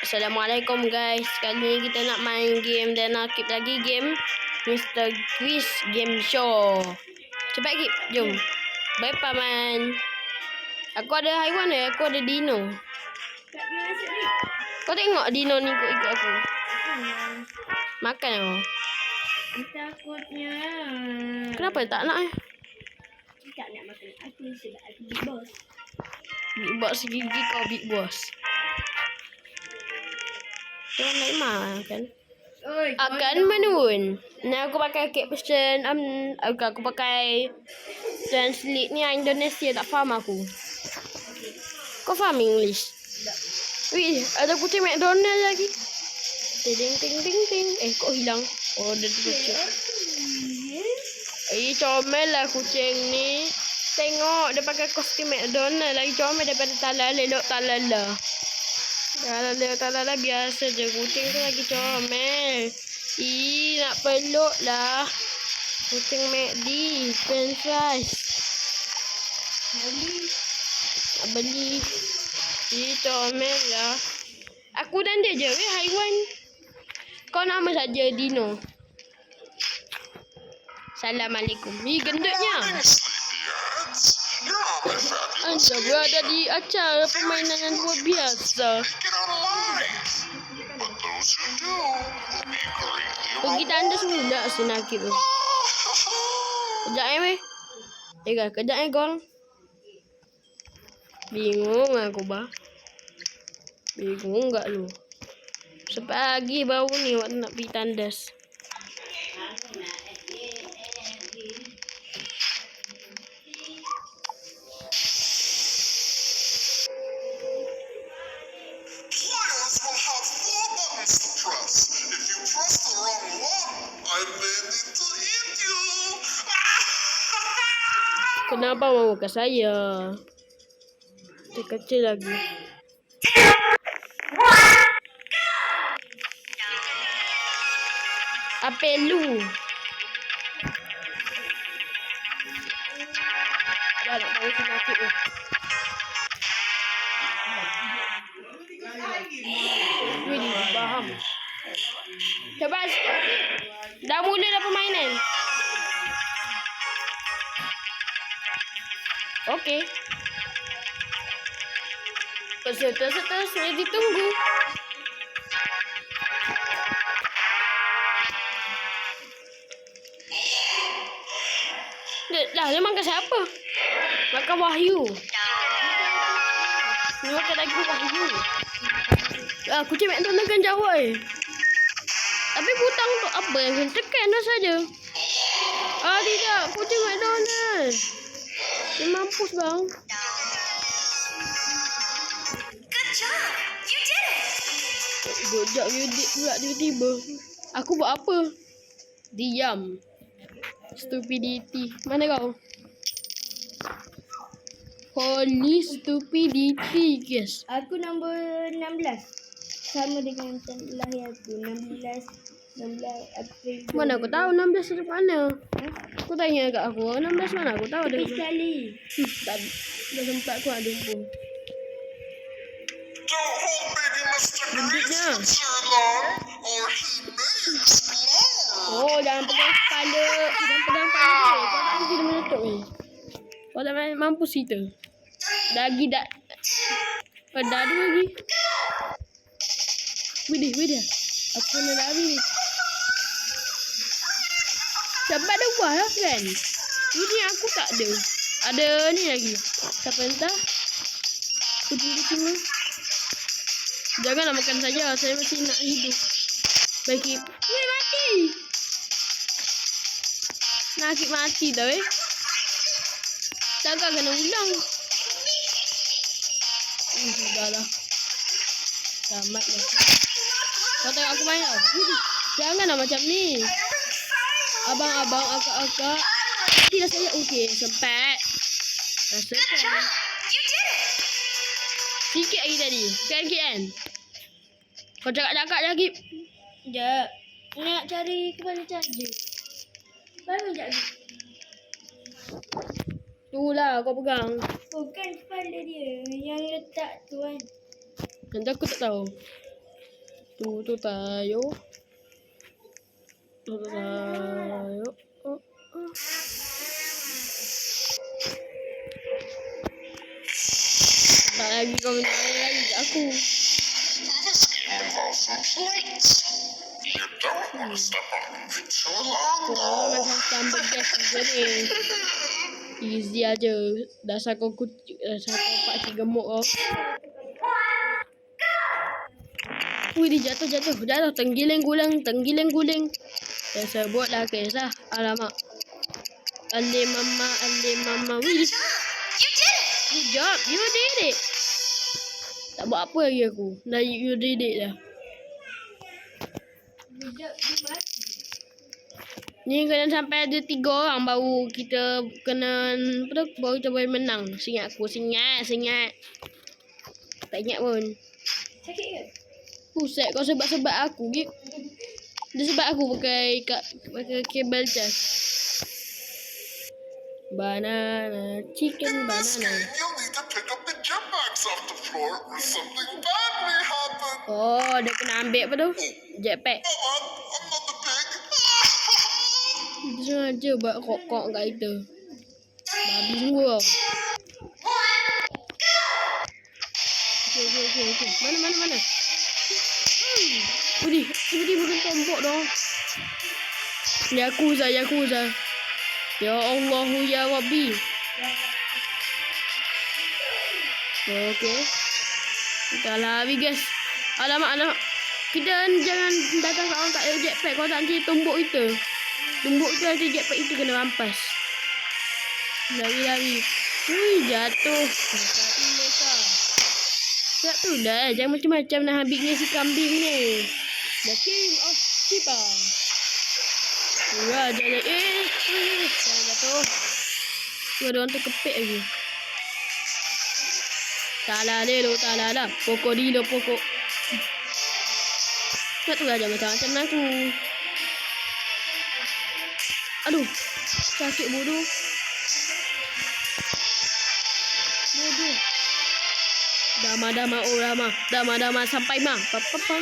Assalamualaikum guys. Kali ni kita nak main game dan nakip lagi game Mr. Quiz Game Show. Cepat Kip, jom. Bye paman. Aku ada haiwan ya, aku ada dino. Kau tengok dino ni ikut aku. Makan aku. Takutnya. Kenapa tak nak Tak nak makan aku sebab aku big boss. Big boss gigi kau big boss. Kau nak makan? Oi, Akan menurun. Nah, aku pakai caption. Aku pakai translate ni Indonesia, tak faham aku. Kau faham English? Wih, ada kucing McDonald lagi. Ting ting ting ting. Kok hilang? Oh, dia terlucut. Comel lah kucing ni. Tengok, dia pakai kostum McDonald lagi comel daripada Talala. Elok Talala. Talala biasa je. Kucing tu lagi comel. Nak peluk lah. Kucing McD. French fries. Beli. Comel lah. Aku dan dia je haiwan. Kau nama saja Dino. Assalamualaikum. Gendutnya. Anda berada di acara permainan yang luar biasa. Pergi tanda semula senakit tu. Kejap weh. Kejap gol. Bingung aku bah. Bingung enggak lu? Sepagi baru ni waktu nak pergi tandas. Kenapa mau ke saya? Kecil lagi. Apa lu? Dah nak tahu senakit ni. Wih, faham. Coba. Dah mula dah permainan. Okey. Peserta-peserta ditunggu. Dia makan siapa? Makan Wahyu. Dia makan daging Wahyu. Kucing McDonald kan jawab Tapi butang tu apa yang tekan dah saja. Tidak, kucing McDonald. Dia mampus bang. Good job you did pula tiba-tiba. Aku buat apa? Diam. Stupidity. Mana kau? Holy stupidity, guys. Aku nombor 16. Sama dengan lahir aku. 16 April. Mana aku tahu 16 dari mana? Aku tanya kat aku. 16 mana aku tahu Tepi dia. sekali. Tak sempat aku nak jumpa. Gendutnya. Oh, jangan pegang kepala. Jangan pegang kepala dia. Kau tak mesti dia meletup ni. Kau tak mampus kita. Lagi dah. Dah dua lagi. Widih. Aku nak lari ni. Cepat dah buah lah kan. Ini aku tak ada. Ada ni lagi. Siapa entah. Kucing-kucing tu. Janganlah makan saja. Saya masih nak hidup. Baik. Weh, mati. Nakik mati tau Takkan kena ulang. Sudahlah. Tamat lah. Kau tengok aku main tau. Janganlah macam ni. Abang-abang, akak-akak. Tidak saya. Okey, sempat. Rasakan. Sikit lagi tadi. Sikit kan? Kau cakap-cakap lagi. Sekejap. Nak cari kepala charger. Baru sekejap lagi. Tu lah kau pegang. Bukan kepala dia. Yang letak tu kan. Nanti aku tak tahu. Tu tayo. Tu tayo. Oh. Tak lagi kau menang lagi kat aku. This game involves some plates. You don't want to step on them for too long, Kau though. macam sambal gas juga ni. Easy aja. Dasar kau pakcik gemuk kau. Wih, dia jatuh. Tenggiling guling. Dah sebutlah kisah. Alamak. Ali mama. Wih. Good job. You did it. Tak buat apa lagi aku. Dah you did it dah. Ni kena sampai ada 3 orang baru kita kena apa tu? Baru kita boleh menang. Ingat. Tak ingat pun. Sakit ke? Pusat kau sebab aku gitu. Dia sebab aku pakai kabel cas. Banana, chicken This banana. game, you'll need to pick up the gym bags off the floor or something bad may happen. Oh, dia kena ambil apa tu? Jetpack. Come on, I'm not the pig. Dia sengaja buat kok kat kita. Babi semua. Okay. Mana? Udih, tiba-tiba kena tombok dah. Yakuza. Ya Allah, ya Rabbi. Okay. Kita lari guys. Alamak. Kita jangan datang kat orang tak ada jetpack. Kalau tak nanti tumbuk kita. Tumbuk tu nanti jetpack itu kena rampas. Lari. Ui, jatuh. Jatuh dah. Jangan macam-macam nak habisnya si kambing ni. The King of Chiba. Wah, jangan. Jangan jatuh. Tu ada orang terkepit lagi. Talala. Pokok. Tak tu aja macam-macam aku. Aduh. Sakit bodoh. Dama sampai mah. Papa.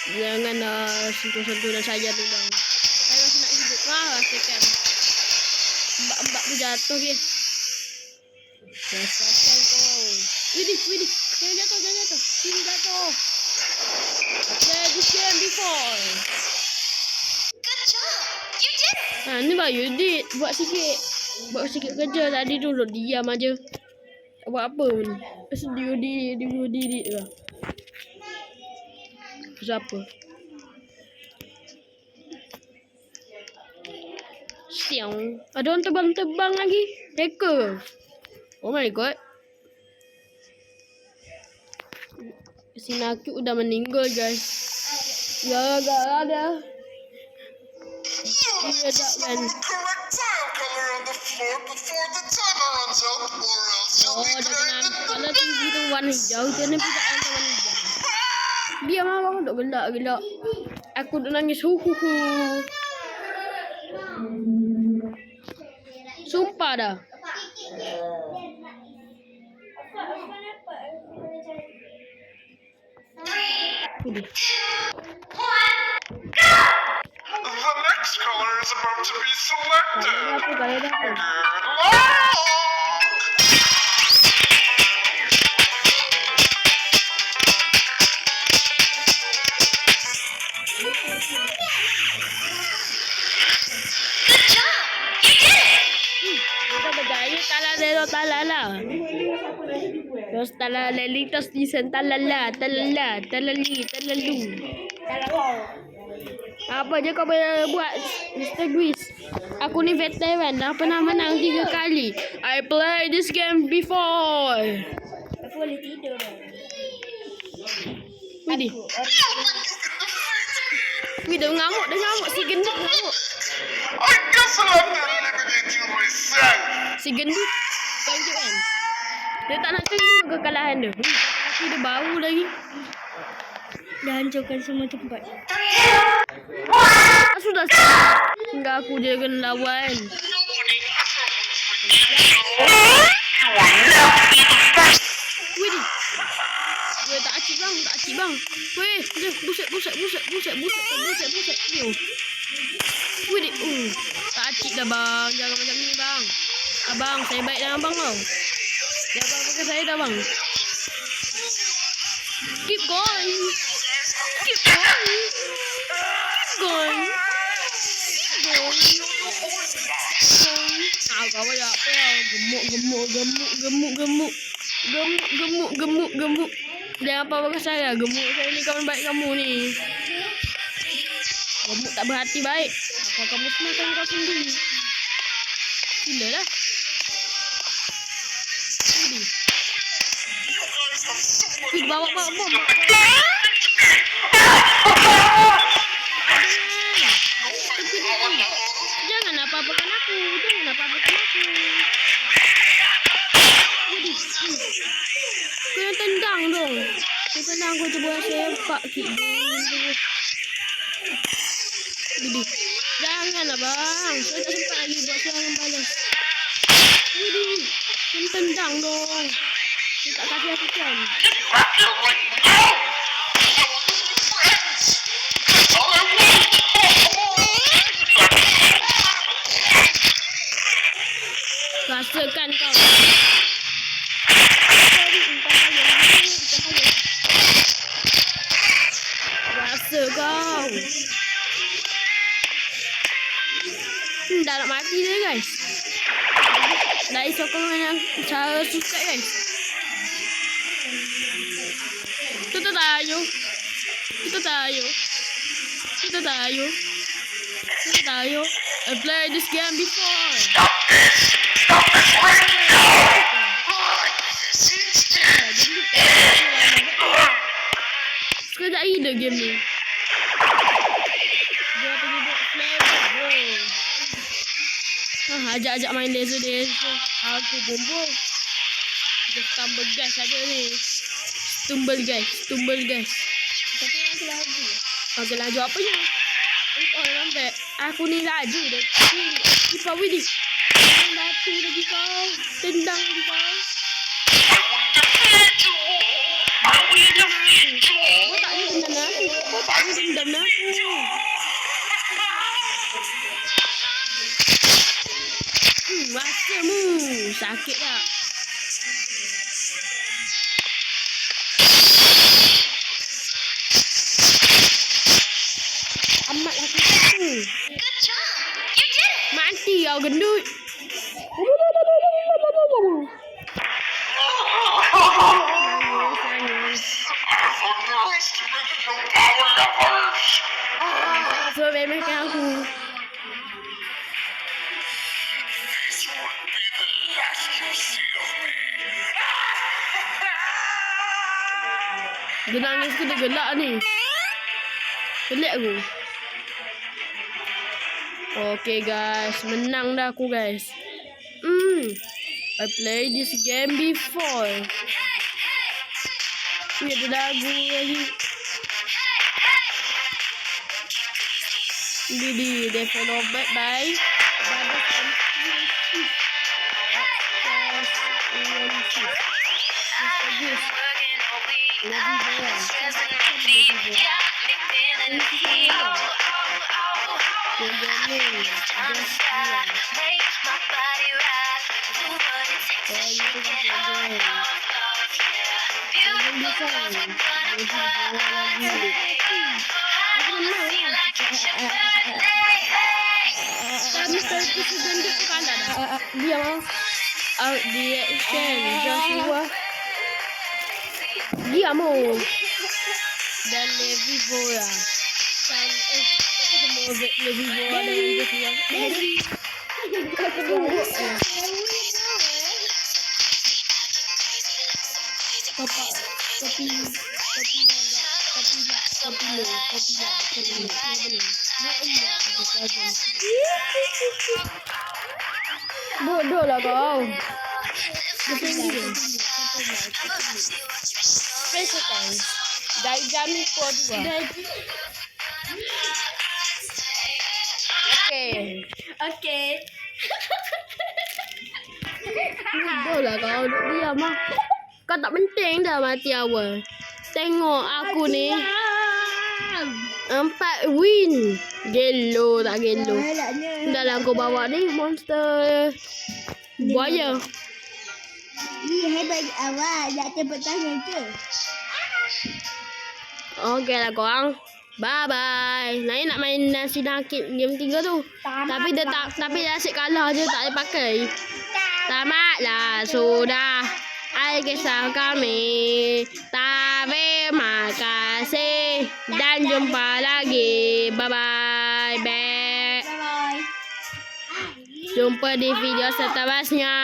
Jangan sentuh dan saja tu bang. Saya masih nak hidup. Rasakan. Mbak tu jatuh ke. Rasakan kau. Widih. Jangan jatuh. Sini jatuh. Play this game before. Good job, you did it. Ni baru you did. Buat sikit kerja. Tadi tu diam aja. Tak buat apa pun. Pasal dia did it lah. Siapa? Siang. Ada orang terbang lagi. Hacker. Oh my god. Si Naki udah meninggal guys. Gara-gara dia. You have to stop the correct tile color on the floor before the timer runs out, or else you'll Oh, be dia grounded. kena kalau TV tu warna hijau, dia ni pula warna hijau. Dia marah aku duk gelak. Aku duk nangis Sumpah dah. The next color is about to be selected. Kalau dah apa? Good luck! Kita berjaya talala. Terus talalalitos disen talalu. Apa je kau boleh buat, Mr. Gris? Aku ni veteran, dah pernah menang 3 kali. I play this game before. Aku boleh tidur dah. Widih. Widih, ngamuk. Si gendut ngamuk. I guess I'll have to eliminate you myself. Si gendut. Kau tunjuk kan? Dia tak nak terima kekalahan dia. Tapi dia baru lagi. Dah hancurkan semua tempat. Sudah. Hingga aku dia kena lawan. Nobody ever wins for you. You are left in first. Widih. Weh, tak acik bang. Weh, dia buset. Yo. Weh, tak acik dah bang. Jangan macam ni bang. Abang, saya baik dengan abang tau. Dia abang pakai saya dah bang. Keep going. Kau banyak apa ya? Gemuk. Jangan apa pakai saya. Gemuk saya ni kawan baik kamu ni. Gemuk tak berhati baik. Kalau kamu semakan kau sendiri. Gila lah. Bawa bom. Jangan apa-apakan aku. Kau yang tendang dong. Kau coba sepak Jadi, janganlah bang. Saya tak sempat lagi buat serangan balas. Jadi, kau tendang dong. Saya tak kasih aku kan. Rasakan kau. Rasa kau. Dah nak mati dah guys. Dah sokongan yang cara suka guys. Kita tayo. I played this game before. Stop this right now! Sekejap ide game ni. Dia duduk flavor. Ajak main laser. Aku bombong. Kita tambah gas aja ni. Tumbal guys. Tapi aku laju. Aku laju apanya? Oh nampak. Aku ni laju dah. Kipa Widi. Batu lagi kau. Tendang lagi kau. Kau tak boleh tendang aku. Rasamu. Sakit tak? Amat aku. Good job! You did it! Mati kau gendut. I've underestimated your power levels! So remehkan aku. This will be the last you see of me. Dia nangis ke dia gelak ni? Pelik aku. Okay guys, menang dah aku guys. I played this game before. Ni ada lagu lagi. Jadi developed by dia mau out the action Joshua dia mau dan Levivora dan semua Levivora dan Joshua bodoh lah kau. Special dari jam ni kau dua. Okay. Bodoh lah kau. Diam lah. Kau tak penting dah mati awal. Tengok aku ni Diam. 4 win. Gelo tak gelo. Galaknya. Dah lah kau bawa ni monster buaya. Hebat awak. Nak tepuk tangan ke? Okey lah korang. Bye bye. Naya nak main nasi nakit game 3 tu. Tapi dia tak, tapi dia asyik kalah je, tak boleh pakai. Tamatlah sudah air kisah kami. Terima kasih dan jumpa lagi. Bye bye. Bye. Bye. Jumpa di video seterusnya.